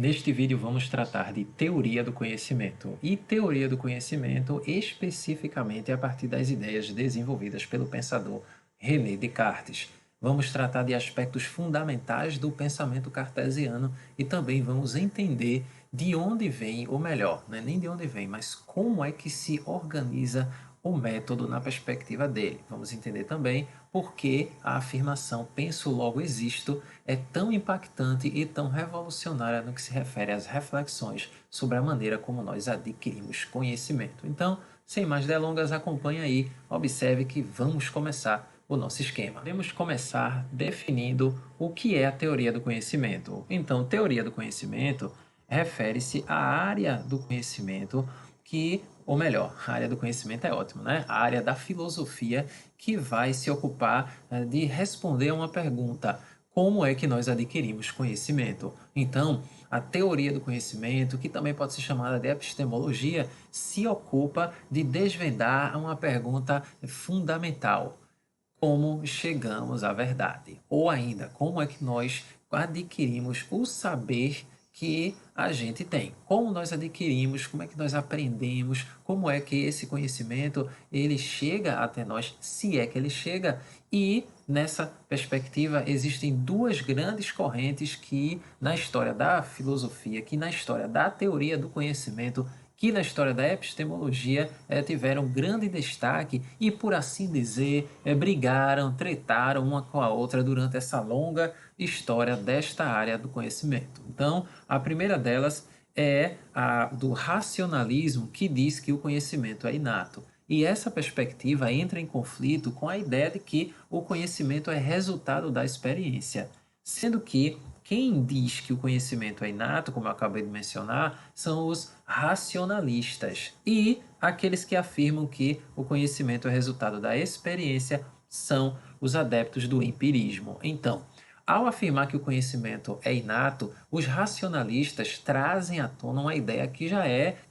Neste vídeo vamos tratar de teoria do conhecimento e teoria do conhecimento especificamente a partir das ideias desenvolvidas pelo pensador René Descartes. Vamos tratar de aspectos fundamentais do pensamento cartesiano e também vamos entender de onde vem, ou melhor, não é nem de onde vem, mas como é que se organiza o método na perspectiva dele. Vamos entender também por que a afirmação penso logo existo é tão impactante e tão revolucionária no que se refere às reflexões sobre a maneira como nós adquirimos conhecimento. Então, sem mais delongas, acompanhe aí, observe que vamos começar o nosso esquema. Podemos começar definindo o que é a teoria do conhecimento. Então, teoria do conhecimento refere-se à área do conhecimento que, ou melhor, a área do conhecimento é ótimo, né? A área da filosofia que vai se ocupar de responder a uma pergunta: como é que nós adquirimos conhecimento? Então, a teoria do conhecimento, que também pode ser chamada de epistemologia, se ocupa de desvendar uma pergunta fundamental: como chegamos à verdade? Ou ainda, como é que nós adquirimos o saber que a gente tem? Como nós adquirimos, como é que nós aprendemos, como é que esse conhecimento ele chega até nós, se é que ele chega? E nessa perspectiva existem duas grandes correntes que na história da filosofia, que na história da teoria do conhecimento, que na história da epistemologia tiveram grande destaque e, por assim dizer, brigaram, tretaram uma com a outra durante essa longa história desta área do conhecimento. Então, a primeira delas é a do racionalismo, que diz que o conhecimento é inato. E essa perspectiva entra em conflito com a ideia de que o conhecimento é resultado da experiência, sendo que quem diz que o conhecimento é inato, como eu acabei de mencionar, são os racionalistas. E aqueles que afirmam que o conhecimento é resultado da experiência são os adeptos do empirismo. Então, ao afirmar que o conhecimento é inato, os racionalistas trazem à tona uma ideia que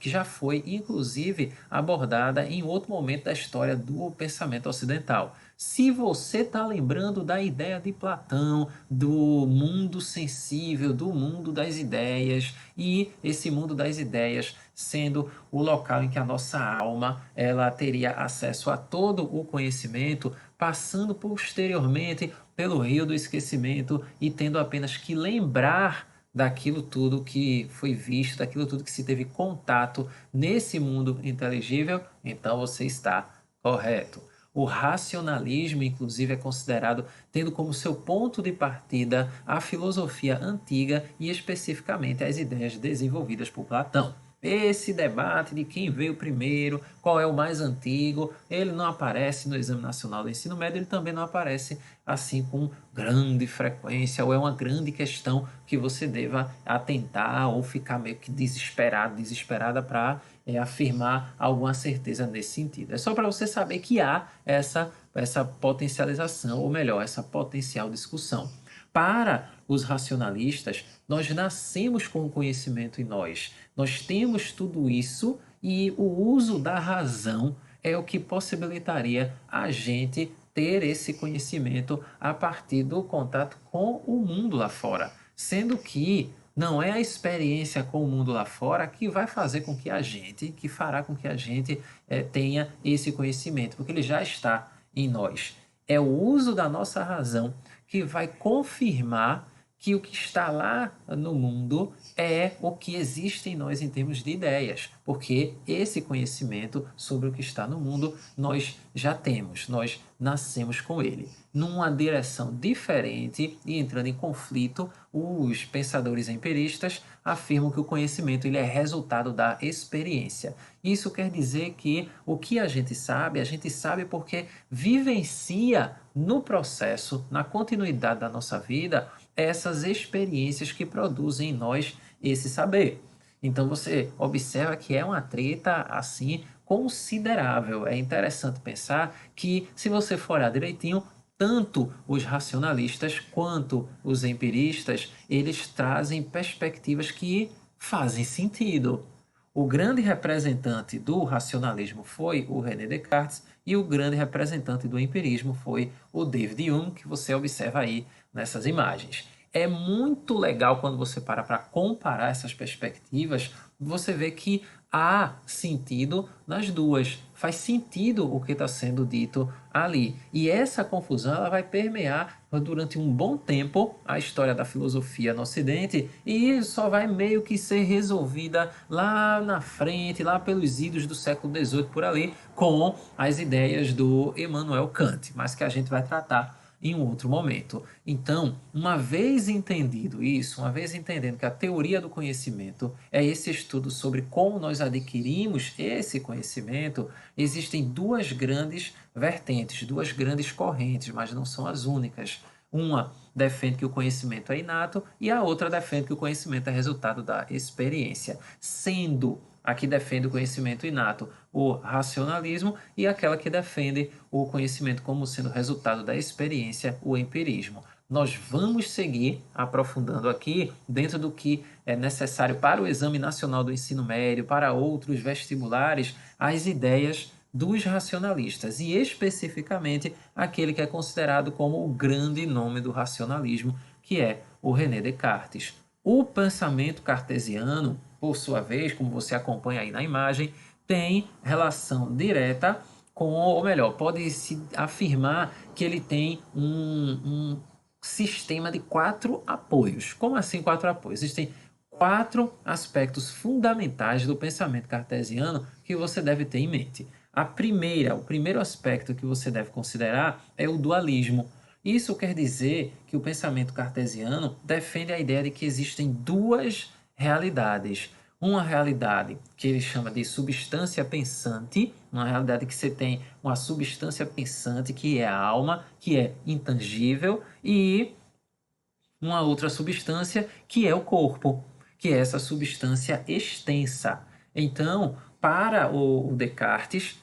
já foi inclusive abordada em outro momento da história do pensamento ocidental. Se você está lembrando da ideia de Platão, do mundo sensível, do mundo das ideias, e esse mundo das ideias sendo o local em que a nossa alma ela teria acesso a todo o conhecimento, passando posteriormente pelo rio do esquecimento e tendo apenas que lembrar daquilo tudo que foi visto, daquilo tudo que se teve contato nesse mundo inteligível, então você está correto. O racionalismo, inclusive, é considerado tendo como seu ponto de partida a filosofia antiga e especificamente as ideias desenvolvidas por Platão. Esse debate de quem veio primeiro, qual é o mais antigo, ele não aparece no Exame Nacional do Ensino Médio, ele também não aparece assim com grande frequência, ou é uma grande questão que você deva atentar ou ficar meio que desesperado, desesperada para afirmar alguma certeza nesse sentido. É só para você saber que há essa potencialização, ou melhor, essa potencial discussão. Para os racionalistas, nós nascemos com o conhecimento em nós. Nós temos tudo isso e o uso da razão é o que possibilitaria a gente ter esse conhecimento a partir do contato com o mundo lá fora. Sendo que não é a experiência com o mundo lá fora que vai fazer com que a gente, que fará com que a gente tenha esse conhecimento, porque ele já está em nós. É o uso da nossa razão que vai confirmar que o que está lá no mundo é o que existe em nós em termos de ideias, porque esse conhecimento sobre o que está no mundo nós já temos, nós nascemos com ele. Numa direção diferente e entrando em conflito, os pensadores empiristas afirmam que o conhecimento ele é resultado da experiência. Isso quer dizer que o que a gente sabe porque vivencia no processo, na continuidade da nossa vida, essas experiências que produzem em nós esse saber. Então você observa que é uma treta assim considerável. É interessante pensar que, se você for olhar direitinho, tanto os racionalistas quanto os empiristas, eles trazem perspectivas que fazem sentido. O grande representante do racionalismo foi o René Descartes e o grande representante do empirismo foi o David Hume, que você observa aí nessas imagens. É muito legal quando você para comparar essas perspectivas, você vê que há sentido nas duas. Faz sentido o que está sendo dito ali. E essa confusão ela vai permear durante um bom tempo a história da filosofia no Ocidente e só vai meio que ser resolvida lá na frente, lá pelos idos do século XVIII por ali, com as ideias do Immanuel Kant, mas que a gente vai tratar em um outro momento. Então, uma vez entendido isso, uma vez entendendo que a teoria do conhecimento é esse estudo sobre como nós adquirimos esse conhecimento, existem duas grandes vertentes, duas grandes correntes, mas não são as únicas. Uma defende que o conhecimento é inato e a outra defende que o conhecimento é resultado da experiência, sendo a que defende o conhecimento inato o racionalismo e aquela que defende o conhecimento como sendo resultado da experiência, o empirismo. Nós vamos seguir aprofundando aqui dentro do que é necessário para o Exame Nacional do Ensino Médio, para outros vestibulares, as ideias dos racionalistas e especificamente aquele que é considerado como o grande nome do racionalismo, que é o René Descartes. O pensamento cartesiano, por sua vez, como você acompanha aí na imagem, tem relação direta com, ou melhor, pode-se afirmar que ele tem um sistema de 4 apoios. Como assim 4 apoios? Existem 4 aspectos fundamentais do pensamento cartesiano que você deve ter em mente. O primeiro aspecto que você deve considerar é o dualismo. Isso quer dizer que o pensamento cartesiano defende a ideia de que existem duas realidades. Uma realidade que ele chama de substância pensante, uma realidade que você tem uma substância pensante, que é a alma, que é intangível, e uma outra substância que é o corpo, que é essa substância extensa. Então, para o Descartes,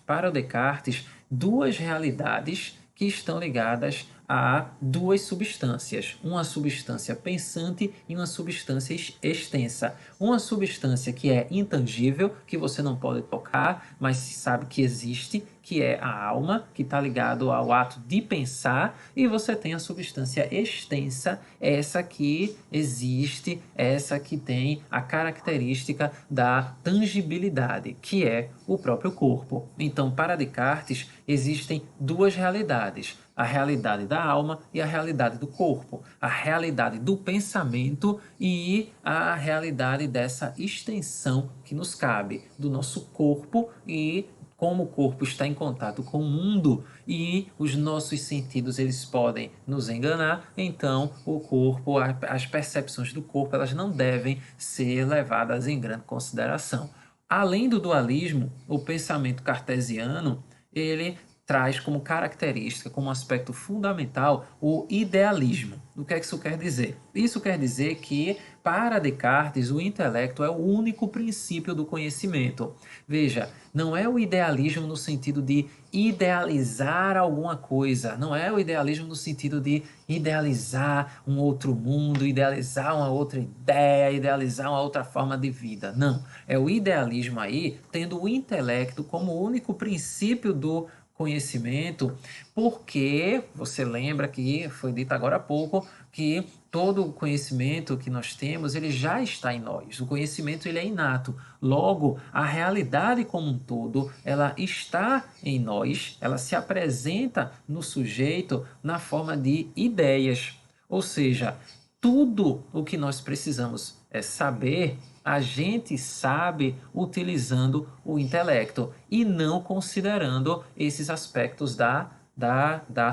duas realidades que estão ligadas a duas substâncias, uma substância pensante e uma substância extensa. Uma substância que é intangível, que você não pode tocar, mas sabe que existe, que é a alma, que está ligado ao ato de pensar, e você tem a substância extensa, essa que existe, essa que tem a característica da tangibilidade, que é o próprio corpo. Então, para Descartes, existem duas realidades: a realidade da alma e a realidade do corpo, a realidade do pensamento e a realidade dessa extensão que nos cabe, do nosso corpo, e como o corpo está em contato com o mundo e os nossos sentidos eles podem nos enganar, então o corpo, as percepções do corpo, elas não devem ser levadas em grande consideração. Além do dualismo, o pensamento cartesiano, ele traz como característica, como aspecto fundamental, o idealismo. O que é que isso quer dizer? Isso quer dizer que, para Descartes, o intelecto é o único princípio do conhecimento. Veja, não é o idealismo no sentido de idealizar alguma coisa, não é o idealismo no sentido de idealizar um outro mundo, idealizar uma outra ideia, idealizar uma outra forma de vida. Não, é o idealismo aí tendo o intelecto como único princípio do conhecimento, porque você lembra que foi dito agora há pouco que todo o conhecimento que nós temos, ele já está em nós. O conhecimento ele é inato. Logo, a realidade como um todo, ela está em nós, ela se apresenta no sujeito na forma de ideias. Ou seja, tudo o que nós precisamos é saber, a gente sabe utilizando o intelecto e não considerando esses aspectos da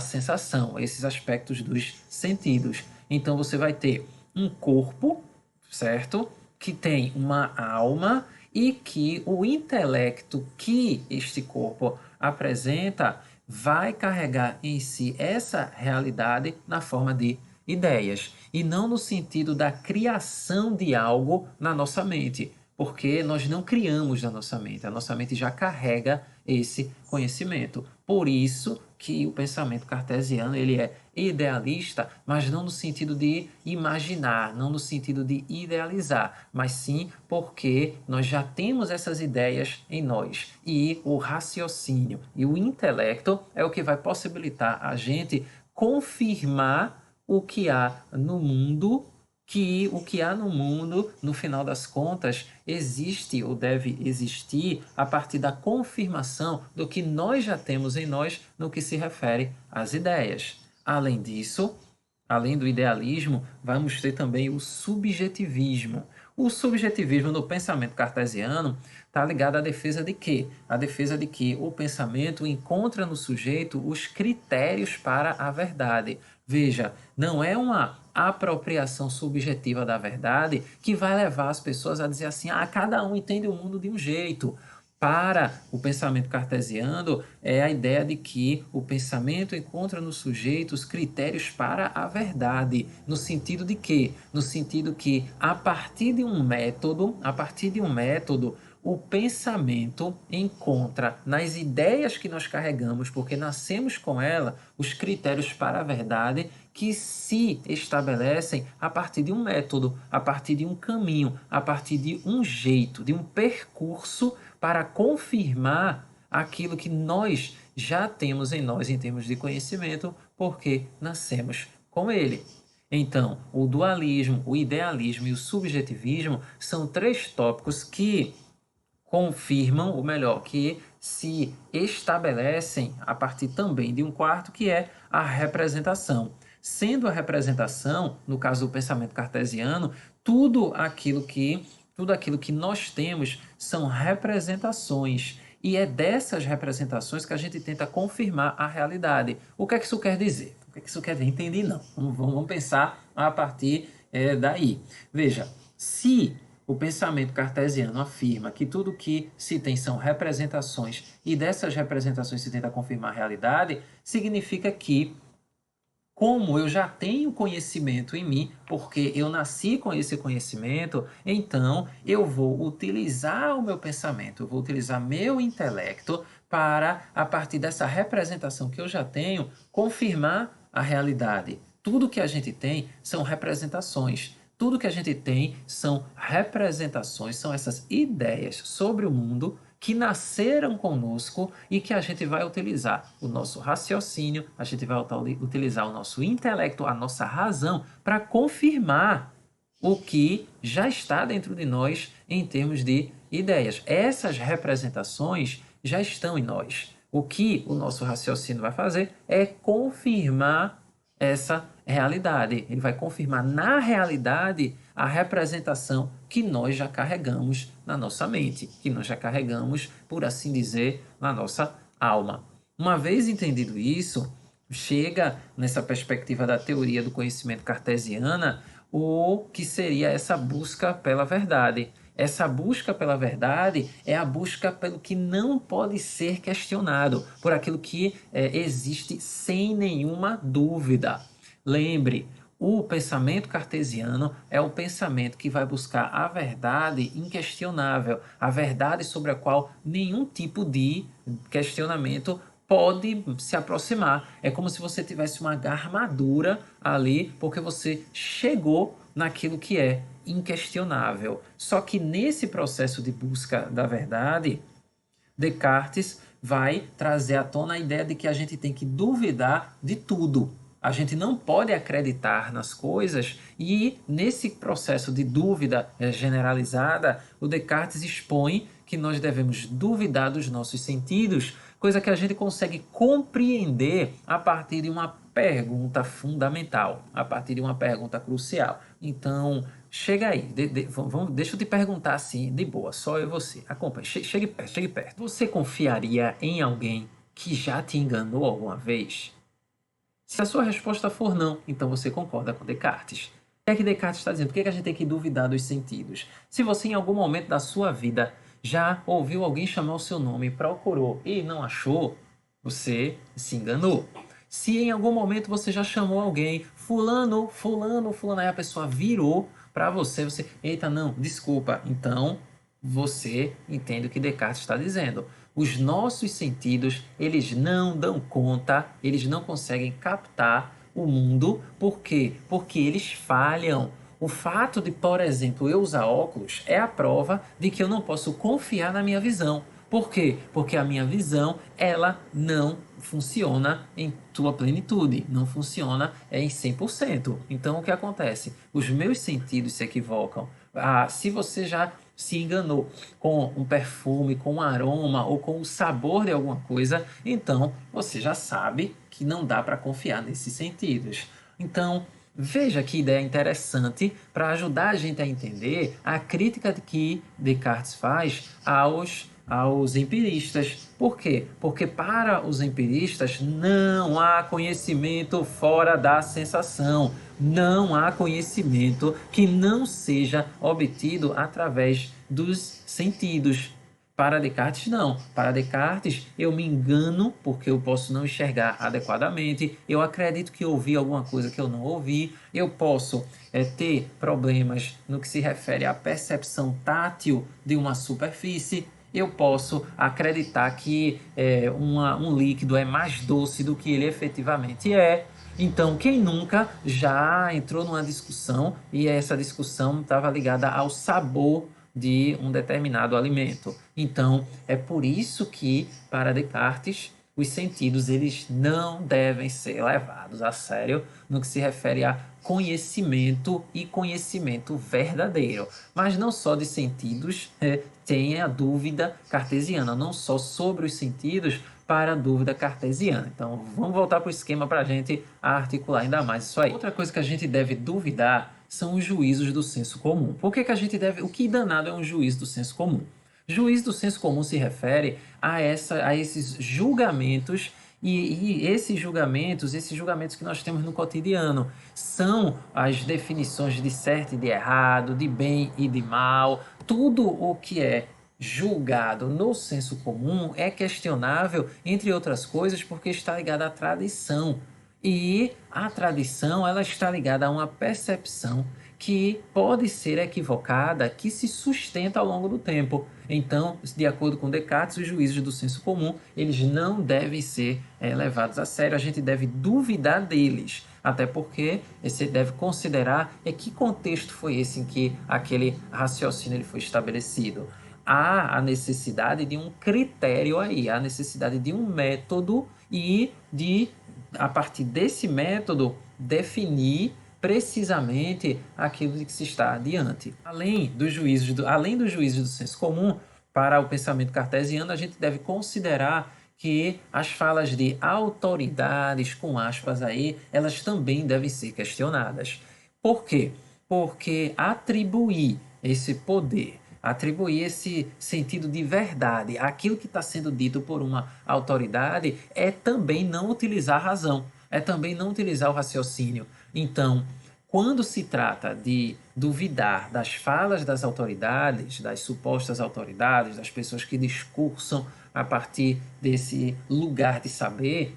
sensação, esses aspectos dos sentidos. Então você vai ter um corpo, certo? Que tem uma alma e que o intelecto que este corpo apresenta vai carregar em si essa realidade na forma de ideias, e não no sentido da criação de algo na nossa mente, porque nós não criamos na nossa mente, a nossa mente já carrega esse conhecimento. Por isso que o pensamento cartesiano ele é idealista, mas não no sentido de imaginar, não no sentido de idealizar, mas sim porque nós já temos essas ideias em nós, e o raciocínio e o intelecto é o que vai possibilitar a gente confirmar o que há no mundo, que o que há no mundo, no final das contas, existe ou deve existir a partir da confirmação do que nós já temos em nós no que se refere às ideias. Além disso, além do idealismo, vamos ter também o subjetivismo. O subjetivismo no pensamento cartesiano está ligado à defesa de quê? A defesa de que o pensamento encontra no sujeito os critérios para a verdade. Veja, não é uma apropriação subjetiva da verdade que vai levar as pessoas a dizer assim, cada um entende o mundo de um jeito. Para o pensamento cartesiano, é a ideia de que o pensamento encontra no sujeito os critérios para a verdade. No sentido de quê? No sentido que, a partir de um método, o pensamento encontra nas ideias que nós carregamos, porque nascemos com ela, os critérios para a verdade que se estabelecem a partir de um método, a partir de um caminho, a partir de um jeito, de um percurso para confirmar aquilo que nós já temos em nós em termos de conhecimento, porque nascemos com ele. Então, o dualismo, o idealismo e o subjetivismo são três tópicos que confirmam, ou melhor, que se estabelecem a partir também de um quarto, que é a representação. Sendo a representação, no caso do pensamento cartesiano, tudo aquilo que nós temos são representações. E é dessas representações que a gente tenta confirmar a realidade. O que é que isso quer dizer? O que é que isso quer dizer? Entendi, não. Vamos pensar a partir daí. Veja, se o pensamento cartesiano afirma que tudo que se tem são representações e dessas representações se tenta confirmar a realidade, significa que, como eu já tenho conhecimento em mim, porque eu nasci com esse conhecimento, então eu vou utilizar o meu pensamento, eu vou utilizar meu intelecto para, a partir dessa representação que eu já tenho, confirmar a realidade. Tudo que a gente tem são representações. Tudo que a gente tem são representações, são essas ideias sobre o mundo que nasceram conosco e que a gente vai utilizar o nosso raciocínio, a gente vai utilizar o nosso intelecto, a nossa razão, para confirmar o que já está dentro de nós em termos de ideias. Essas representações já estão em nós. O que o nosso raciocínio vai fazer é confirmar essa realidade. Ele vai confirmar na realidade a representação que nós já carregamos na nossa mente, que nós já carregamos, por assim dizer, na nossa alma. Uma vez entendido isso, chega nessa perspectiva da teoria do conhecimento cartesiana o que seria essa busca pela verdade. Essa busca pela verdade é a busca pelo que não pode ser questionado, por aquilo que existe sem nenhuma dúvida. Lembre, o pensamento cartesiano é o pensamento que vai buscar a verdade inquestionável, a verdade sobre a qual nenhum tipo de questionamento pode se aproximar. É como se você tivesse uma armadura ali, porque você chegou naquilo que é inquestionável. Só que nesse processo de busca da verdade, Descartes vai trazer à tona a ideia de que a gente tem que duvidar de tudo. A gente não pode acreditar nas coisas e, nesse processo de dúvida generalizada, o Descartes expõe que nós devemos duvidar dos nossos sentidos, coisa que a gente consegue compreender a partir de uma pergunta fundamental, a partir de uma pergunta crucial. Então, chega aí, deixa eu te perguntar assim, de boa, só eu e você. Acompanhe, chegue perto, chegue perto. Você confiaria em alguém que já te enganou alguma vez? Se a sua resposta for não, então você concorda com Descartes. O que é que Descartes está dizendo? Por que a gente tem que duvidar dos sentidos? Se você em algum momento da sua vida já ouviu alguém chamar o seu nome, procurou e não achou, você se enganou. Se em algum momento você já chamou alguém, fulano, aí a pessoa virou para você, eita, não, desculpa. Então, você entende o que Descartes está dizendo. Os nossos sentidos, eles não dão conta, eles não conseguem captar o mundo. Por quê? Porque eles falham. O fato de, por exemplo, eu usar óculos é a prova de que eu não posso confiar na minha visão. Por quê? Porque a minha visão, ela não funciona em sua plenitude, não funciona em 100%. Então, o que acontece? Os meus sentidos se equivocam. Se você já se enganou com um perfume, com um aroma ou com o sabor de alguma coisa, então você já sabe que não dá para confiar nesses sentidos. Então, veja que ideia interessante para ajudar a gente a entender a crítica que Descartes faz aos empiristas. Por quê? Porque para os empiristas não há conhecimento fora da sensação. Não há conhecimento que não seja obtido através dos sentidos. Para Descartes, não. Para Descartes, eu me engano porque eu posso não enxergar adequadamente, eu acredito que ouvi alguma coisa que eu não ouvi, eu posso ter problemas no que se refere à percepção tátil de uma superfície, eu posso acreditar que um líquido é mais doce do que ele efetivamente é. Então, quem nunca já entrou numa discussão e essa discussão estava ligada ao sabor de um determinado alimento? Então, é por isso que, para Descartes, os sentidos eles não devem ser levados a sério no que se refere a conhecimento e conhecimento verdadeiro. Mas não só de sentidos, tem a dúvida cartesiana, não só sobre os sentidos, para a dúvida cartesiana. Então, vamos voltar para o esquema para a gente articular ainda mais isso aí. Outra coisa que a gente deve duvidar são os juízos do senso comum. Por que a gente deve... O que danado é um juízo do senso comum? Juízo do senso comum se refere a esses julgamentos e esses julgamentos que nós temos no cotidiano, são as definições de certo e de errado, de bem e de mal. Tudo o que é julgado no senso comum é questionável, entre outras coisas, porque está ligado à tradição. E a tradição ela está ligada a uma percepção que pode ser equivocada, que se sustenta ao longo do tempo. Então, de acordo com Descartes, os juízos do senso comum, eles não devem ser levados a sério, a gente deve duvidar deles, até porque você deve considerar que contexto foi esse em que aquele raciocínio ele foi estabelecido. Há a necessidade de um critério aí, há a necessidade de um método e de, a partir desse método, definir precisamente aquilo de que se está adiante. Além dos juízos do senso comum, para o pensamento cartesiano, a gente deve considerar que as falas de autoridades, com aspas aí, elas também devem ser questionadas. Por quê? Porque atribuir esse poder, atribuir esse sentido de verdade àquilo que está sendo dito por uma autoridade é também não utilizar a razão, é também não utilizar o raciocínio. Então, quando se trata de duvidar das falas das autoridades, das supostas autoridades, das pessoas que discursam a partir desse lugar de saber,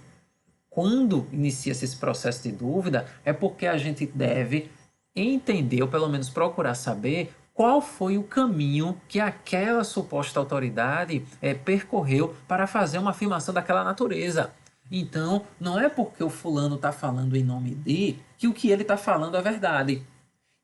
quando inicia-se esse processo de dúvida, é porque a gente deve entender, ou pelo menos procurar saber, qual foi o caminho que aquela suposta autoridade percorreu para fazer uma afirmação daquela natureza. Então, não é porque o fulano está falando em nome de que o que ele está falando é verdade.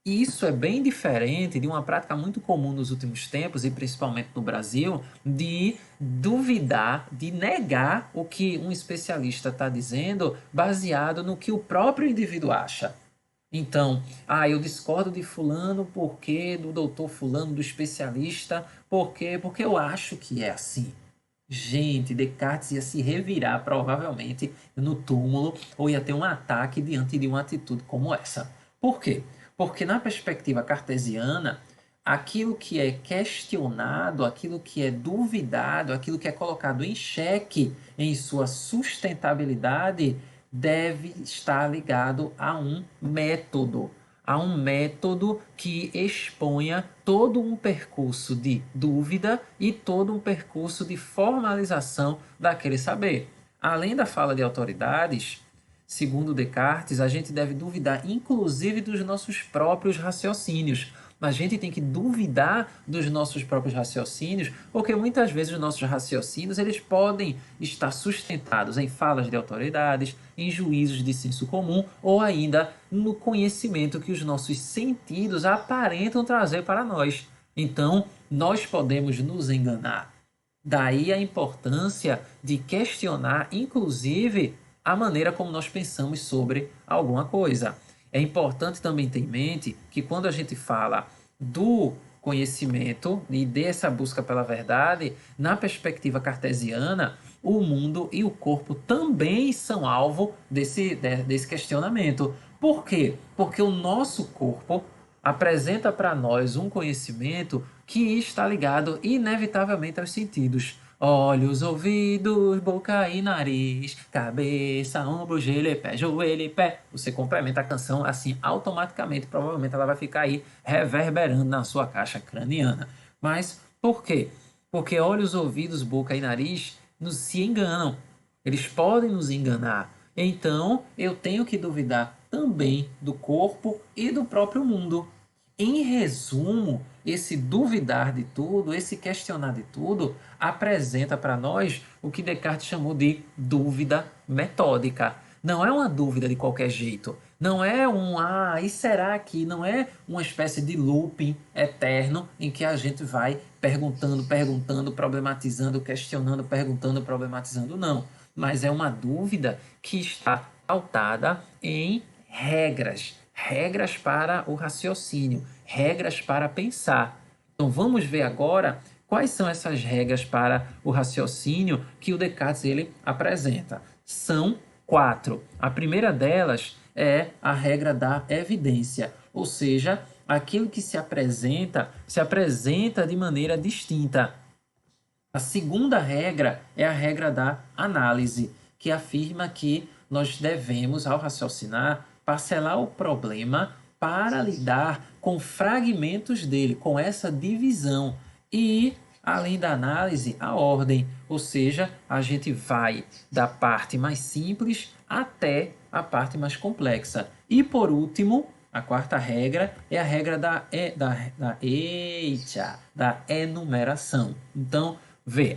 E isso é bem diferente de uma prática muito comum nos últimos tempos, e principalmente no Brasil, de duvidar, de negar o que um especialista está dizendo baseado no que o próprio indivíduo acha. Então, eu discordo de fulano porque do doutor fulano, do especialista, porque eu acho que é assim. Gente, Descartes ia se revirar provavelmente no túmulo ou ia ter um ataque diante de uma atitude como essa. Por quê? Porque na perspectiva cartesiana, aquilo que é questionado, aquilo que é duvidado, aquilo que é colocado em xeque em sua sustentabilidade deve estar ligado a um método que exponha todo um percurso de dúvida e todo um percurso de formalização daquele saber. Além da fala de autoridades, segundo Descartes, a gente deve duvidar inclusive dos nossos próprios raciocínios. A gente tem que duvidar dos nossos próprios raciocínios, porque muitas vezes os nossos raciocínios eles podem estar sustentados em falas de autoridades, em juízos de senso comum, ou ainda no conhecimento que os nossos sentidos aparentam trazer para nós. Então, nós podemos nos enganar. Daí a importância de questionar, inclusive, a maneira como nós pensamos sobre alguma coisa. É importante também ter em mente que quando a gente fala do conhecimento e dessa busca pela verdade, na perspectiva cartesiana, o mundo e o corpo também são alvo desse questionamento. Por quê? Porque o nosso corpo apresenta para nós um conhecimento que está ligado inevitavelmente aos sentidos. Olhos, ouvidos, boca e nariz, cabeça, ombro, joelho e pé. Você complementa a canção assim automaticamente, provavelmente ela vai ficar aí reverberando na sua caixa craniana. Mas por quê? Porque olhos, ouvidos, boca e nariz se enganam. Eles podem nos enganar. Então, eu tenho que duvidar também do corpo e do próprio mundo. Em resumo, esse duvidar de tudo, esse questionar de tudo, apresenta para nós o que Descartes chamou de dúvida metódica. Não é uma dúvida de qualquer jeito. Não é e será que? Não é uma espécie de looping eterno em que a gente vai perguntando, perguntando, problematizando, questionando, perguntando, problematizando. Não. Mas é uma dúvida que está pautada em regras. Regras para o raciocínio, regras para pensar. Então vamos ver agora quais são essas regras para o raciocínio que o Descartes ele apresenta. São 4. A primeira delas é a regra da evidência, ou seja, aquilo que se apresenta de maneira distinta. A segunda regra é a regra da análise, que afirma que nós devemos, ao raciocinar, parcelar o problema para lidar com fragmentos dele, com essa divisão. E, além da análise, a ordem, ou seja, a gente vai da parte mais simples até a parte mais complexa. E, por último, a quarta regra é a regra da enumeração. Então,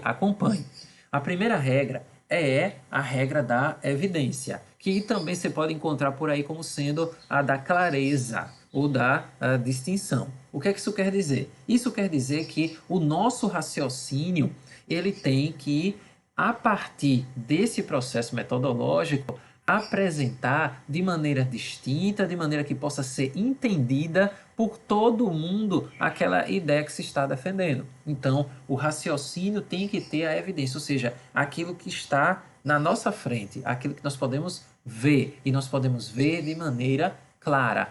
acompanhe. A primeira regra é a regra da evidência, que também você pode encontrar por aí como sendo a da clareza ou da distinção. O que é que isso quer dizer? Isso quer dizer que o nosso raciocínio ele tem que, a partir desse processo metodológico, apresentar de maneira distinta, de maneira que possa ser entendida por todo mundo aquela ideia que se está defendendo. Então, o raciocínio tem que ter a evidência, ou seja, aquilo que está na nossa frente, aquilo que nós podemos ver, e nós podemos ver de maneira clara.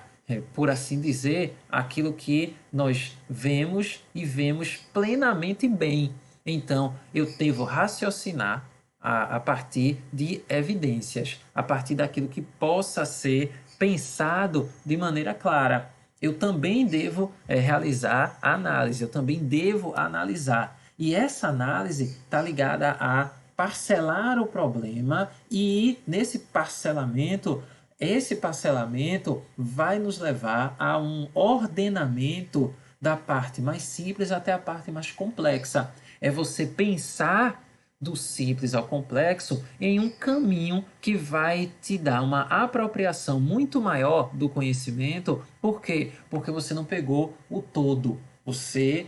Por assim dizer, aquilo que nós vemos e vemos plenamente bem. Então, eu devo raciocinar a partir de evidências, a partir daquilo que possa ser pensado de maneira clara. Eu também devo realizar a análise, eu também devo analisar. E essa análise está ligada a parcelar o problema e nesse parcelamento, esse parcelamento vai nos levar a um ordenamento da parte mais simples até a parte mais complexa. É você pensar do simples ao complexo em um caminho que vai te dar uma apropriação muito maior do conhecimento. Por quê? Porque você não pegou o todo. Você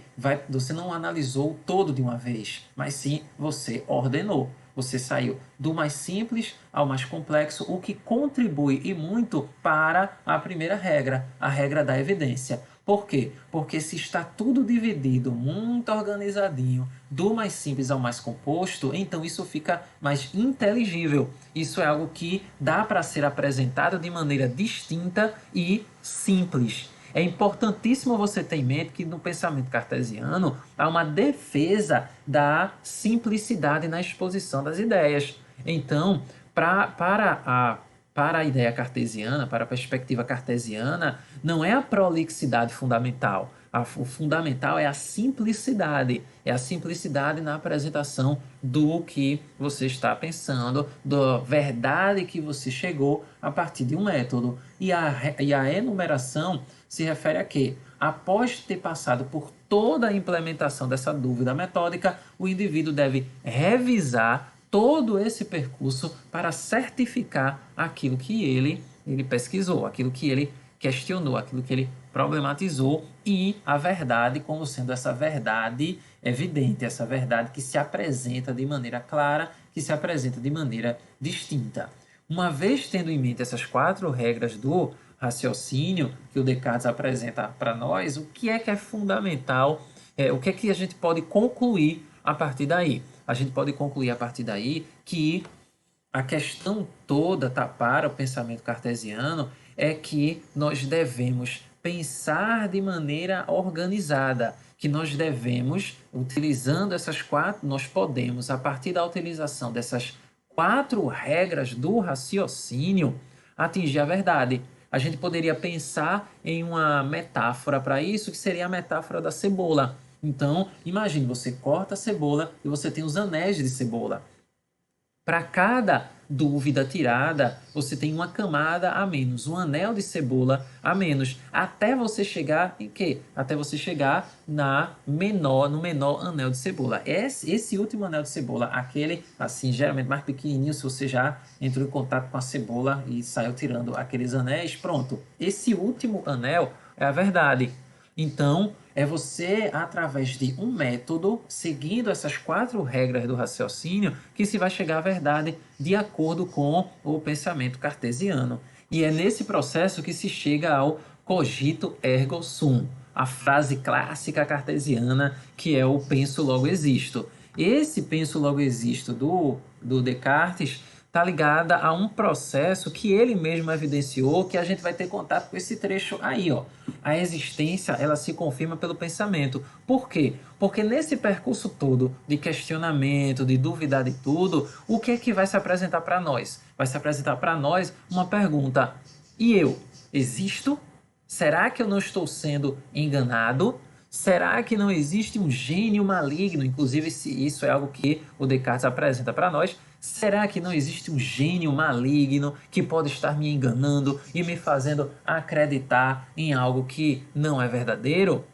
não analisou o todo de uma vez, mas sim você ordenou. Você saiu do mais simples ao mais complexo, o que contribui e muito para a primeira regra, a regra da evidência. Por quê? Porque se está tudo dividido, muito organizadinho, do mais simples ao mais composto, então isso fica mais inteligível. Isso é algo que dá para ser apresentado de maneira distinta e simples. É importantíssimo você ter em mente que no pensamento cartesiano há uma defesa da simplicidade na exposição das ideias. Então, para a ideia cartesiana, para a perspectiva cartesiana, não é a prolixidade fundamental. O fundamental é a simplicidade. É a simplicidade na apresentação do que você está pensando, da verdade que você chegou a partir de um método. E a enumeração se refere a quê? Após ter passado por toda a implementação dessa dúvida metódica, o indivíduo deve revisar todo esse percurso para certificar aquilo que ele pesquisou, aquilo que ele questionou, aquilo que ele problematizou, e a verdade como sendo essa verdade evidente, essa verdade que se apresenta de maneira clara, que se apresenta de maneira distinta. Uma vez tendo em mente essas 4 regras do raciocínio que o Descartes apresenta para nós, o que é fundamental, o que é que a gente pode concluir a partir daí? A gente pode concluir a partir daí que a questão toda, tá, para o pensamento cartesiano é que nós devemos pensar de maneira organizada, que nós devemos, utilizando essas 4, nós podemos, a partir da utilização dessas 4 regras do raciocínio, atingir a verdade. A gente poderia pensar em uma metáfora para isso, que seria a metáfora da cebola. Então, imagine, você corta a cebola e você tem os anéis de cebola. Para cada dúvida tirada, você tem uma camada a menos, um anel de cebola a menos, até você chegar em quê? Até você chegar no menor anel de cebola. Esse último anel de cebola, aquele assim, geralmente mais pequenininho, se você já entrou em contato com a cebola e saiu tirando aqueles anéis, pronto. Esse último anel é a verdade. Então, é você, através de um método, seguindo essas 4 regras do raciocínio, que se vai chegar à verdade de acordo com o pensamento cartesiano. E é nesse processo que se chega ao cogito ergo sum, a frase clássica cartesiana, que é o penso logo existo. Esse penso logo existo do Descartes está ligada a um processo que ele mesmo evidenciou, que a gente vai ter contato com esse trecho aí, ó. A existência, ela se confirma pelo pensamento. Por quê? Porque nesse percurso todo de questionamento, de duvidar de tudo, o que é que vai se apresentar para nós? Vai se apresentar para nós uma pergunta: e eu existo? Será que eu não estou sendo enganado? Será que não existe um gênio maligno? Inclusive, isso é algo que o Descartes apresenta para nós. Será que não existe um gênio maligno que pode estar me enganando e me fazendo acreditar em algo que não é verdadeiro?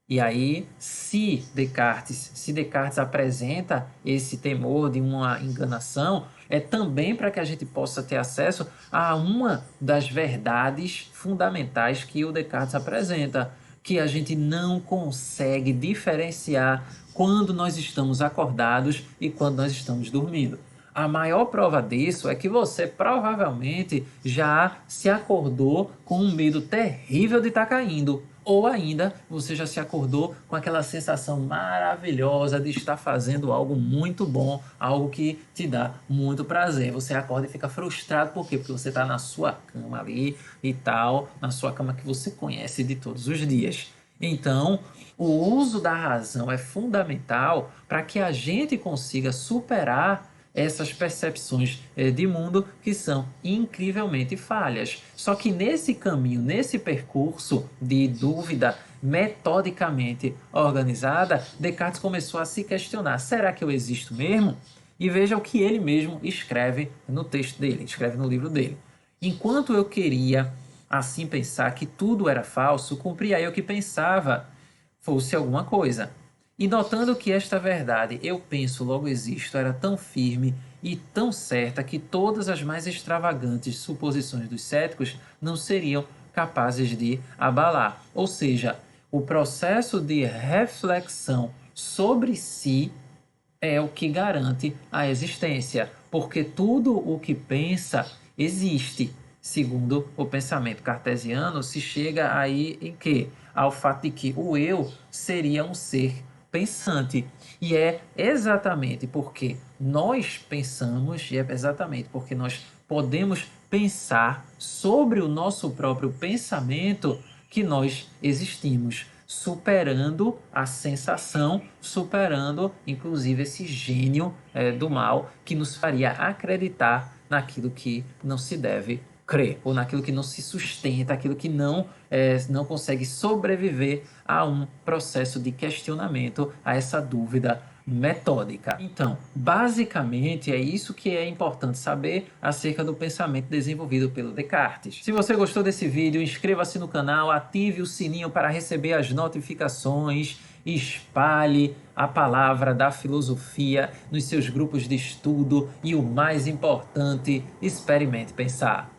E aí, se Descartes apresenta esse temor de uma enganação, é também para que a gente possa ter acesso a uma das verdades fundamentais que o Descartes apresenta, que a gente não consegue diferenciar quando nós estamos acordados e quando nós estamos dormindo. A maior prova disso é que você provavelmente já se acordou com um medo terrível de estar caindo. Ou ainda, você já se acordou com aquela sensação maravilhosa de estar fazendo algo muito bom, algo que te dá muito prazer. Você acorda e fica frustrado, por quê? Porque você está na sua cama ali e tal, na sua cama que você conhece de todos os dias. Então, o uso da razão é fundamental para que a gente consiga superar essas percepções de mundo que são incrivelmente falhas. Só que nesse caminho, nesse percurso de dúvida metodicamente organizada, Descartes começou a se questionar: será que eu existo mesmo? E veja o que ele mesmo escreve no texto dele, escreve no livro dele. Enquanto eu queria assim pensar que tudo era falso, cumpria eu que pensava fosse alguma coisa. E notando que esta verdade, eu penso, logo existo, era tão firme e tão certa que todas as mais extravagantes suposições dos céticos não seriam capazes de abalar. Ou seja, o processo de reflexão sobre si é o que garante a existência, porque tudo o que pensa existe. Segundo o pensamento cartesiano, se chega aí em quê? Ao fato de que o eu seria um ser pensante. E é exatamente porque nós pensamos, e é exatamente porque nós podemos pensar sobre o nosso próprio pensamento que nós existimos, superando a sensação, superando inclusive esse gênio do mal que nos faria acreditar naquilo que não se deve crer, ou naquilo que não se sustenta, aquilo que não consegue sobreviver a um processo de questionamento, a essa dúvida metódica. Então, basicamente é isso que é importante saber acerca do pensamento desenvolvido pelo Descartes. Se você gostou desse vídeo, inscreva-se no canal, ative o sininho para receber as notificações, espalhe a palavra da filosofia nos seus grupos de estudo e o mais importante, experimente pensar.